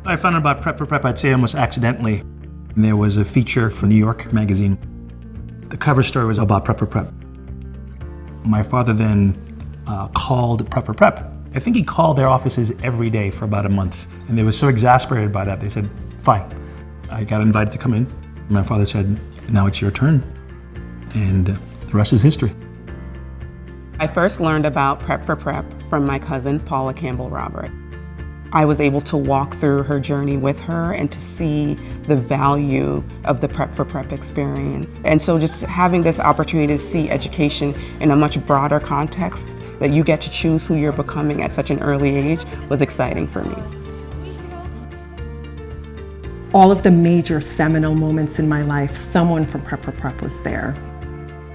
I found out about Prep for Prep, I'd say almost accidentally. There was a feature for New York Magazine. The cover story was about Prep for Prep. My father then called Prep for Prep. I think he called their offices every day for about a month. And they were so exasperated by that, they said, fine. I got invited to come in. My father said, now it's your turn. And the rest is history. I first learned about Prep for Prep from my cousin, Paula Campbell Robert. I was able to walk through her journey with her and to see the value of the Prep for Prep experience. And so just having this opportunity to see education in a much broader context, that you get to choose who you're becoming at such an early age, was exciting for me. All of the major seminal moments in my life, someone from Prep for Prep was there.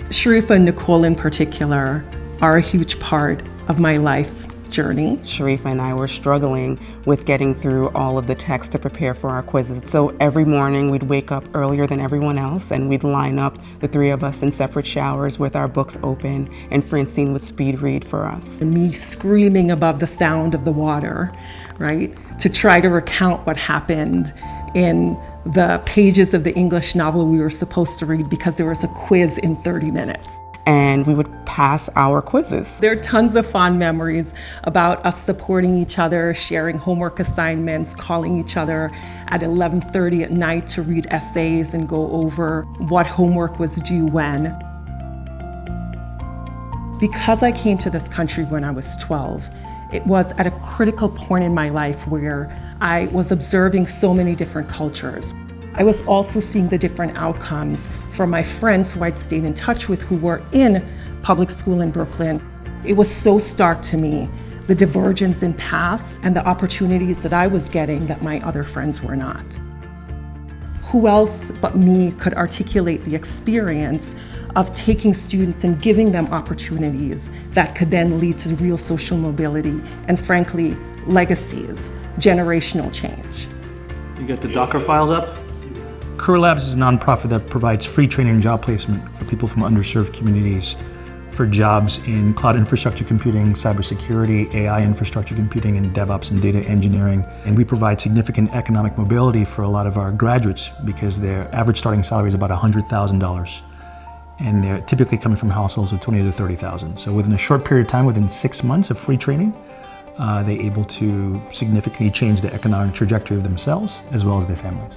Sharifa and Nicole in particular are a huge part of my life journey. Sharifa and I were struggling with getting through all of the text to prepare for our quizzes. So every morning we'd wake up earlier than everyone else and we'd line up, the three of us, in separate showers with our books open, and Francine would speed read for us. And me screaming above the sound of the water, right, to try to recount what happened in the pages of the English novel we were supposed to read because there was a quiz in 30 minutes. And we would pass our quizzes. There are tons of fond memories about us supporting each other, sharing homework assignments, calling each other at 11:30 at night to read essays and go over what homework was due when. Because I came to this country when I was 12, it was at a critical point in my life where I was observing so many different cultures. I was also seeing the different outcomes from my friends who I'd stayed in touch with who were in public school in Brooklyn. It was so stark to me, the divergence in paths and the opportunities that I was getting that my other friends were not. Who else but me could articulate the experience of taking students and giving them opportunities that could then lead to real social mobility and, frankly, legacies, generational change. You get the Docker files up? Career Labs is a nonprofit that provides free training and job placement for people from underserved communities for jobs in cloud infrastructure computing, cybersecurity, AI infrastructure computing, and DevOps and data engineering. And we provide significant economic mobility for a lot of our graduates because their average starting salary is about $100,000. And they're typically coming from households with $20,000 to $30,000. So within a short period of time, within 6 months of free training, they're able to significantly change the economic trajectory of themselves as well as their families.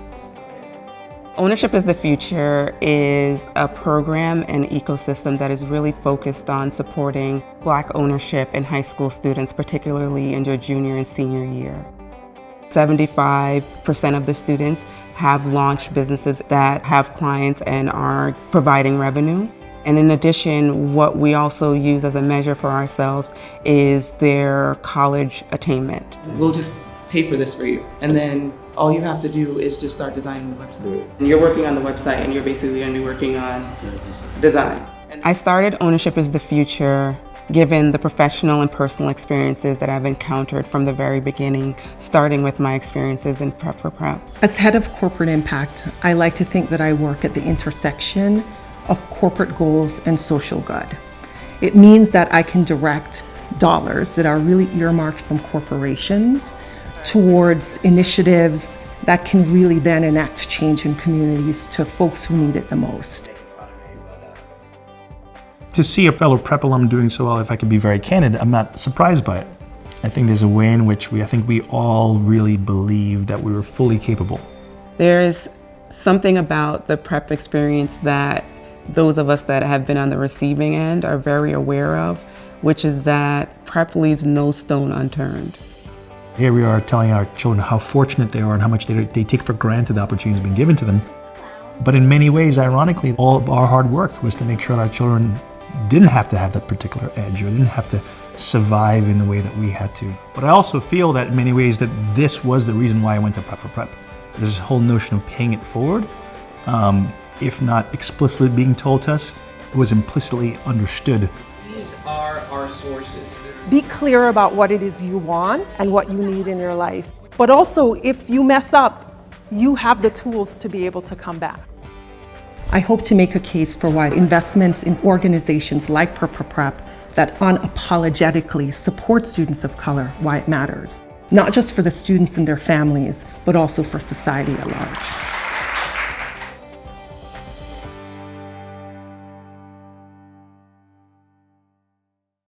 Ownership is the Future is a program and ecosystem that is really focused on supporting Black ownership in high school students, particularly in their junior and senior year. 75% of the students have launched businesses that have clients and are providing revenue. And in addition, what we also use as a measure for ourselves is their college attainment. We'll just pay for this for you, and then all you have to do is just start designing the website. And you're working on the website and you're basically going to be working on designs. I started Ownership is the Future given the professional and personal experiences that I've encountered from the very beginning, starting with my experiences in Prep for Prep. As head of corporate impact, I like to think that I work at the intersection of corporate goals and social good. It means that I can direct dollars that are really earmarked from corporations towards initiatives that can really then enact change in communities to folks who need it the most. To see a fellow prep alum doing so well, if I could be very candid, I'm not surprised by it. I think there's a way in which I think we all really believe that we were fully capable. There is something about the prep experience that those of us that have been on the receiving end are very aware of, which is that prep leaves no stone unturned. Here we are telling our children how fortunate they are and how much they take for granted the opportunities being given to them. But in many ways, ironically, all of our hard work was to make sure that our children didn't have to have that particular edge or didn't have to survive in the way that we had to. But I also feel that in many ways that this was the reason why I went to Prep for Prep. This whole notion of paying it forward, if not explicitly being told to us, it was implicitly understood. These are our sources. Be clear about what it is you want and what you need in your life. But also, if you mess up, you have the tools to be able to come back. I hope to make a case for why investments in organizations like Prep for Prep that unapologetically support students of color, why it matters. not just for the students and their families, but also for society at large.